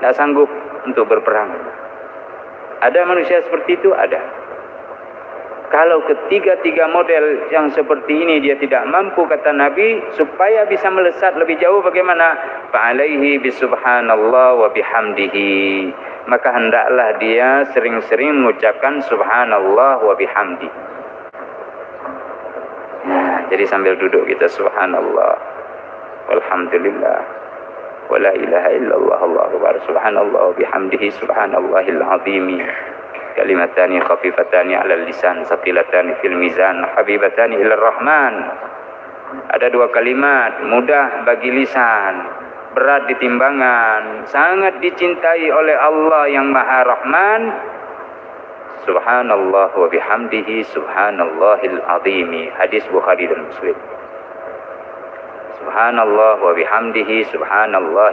tidak sanggup untuk berperang. Ada manusia seperti itu? Ada. Kalau ketiga-tiga model yang seperti ini dia tidak mampu, kata Nabi, supaya bisa melesat lebih jauh bagaimana? Fa'alaihi bisubhanallah wa bihamdihi. Maka hendaklah dia sering-sering mengucapkan subhanallah wa bihamdihi. Nah, jadi sambil duduk kita subhanallah walhamdulillah wa la ilaha illallah Allahu akbar subhanallah wa bihamdihi subhanallahil azim. Kalimatani khafifatani 'alal lisan, saqilatani fil mizan, habibatani ilar rahman. Ada dua kalimat mudah bagi lisan, berat di timbangan, sangat dicintai oleh Allah yang Maha Rahman. Subhanallah wa bihamdihi subhanallahil azim. Hadis Bukhari dan Muslim. Subhanallah wa bihamdihi subhanallah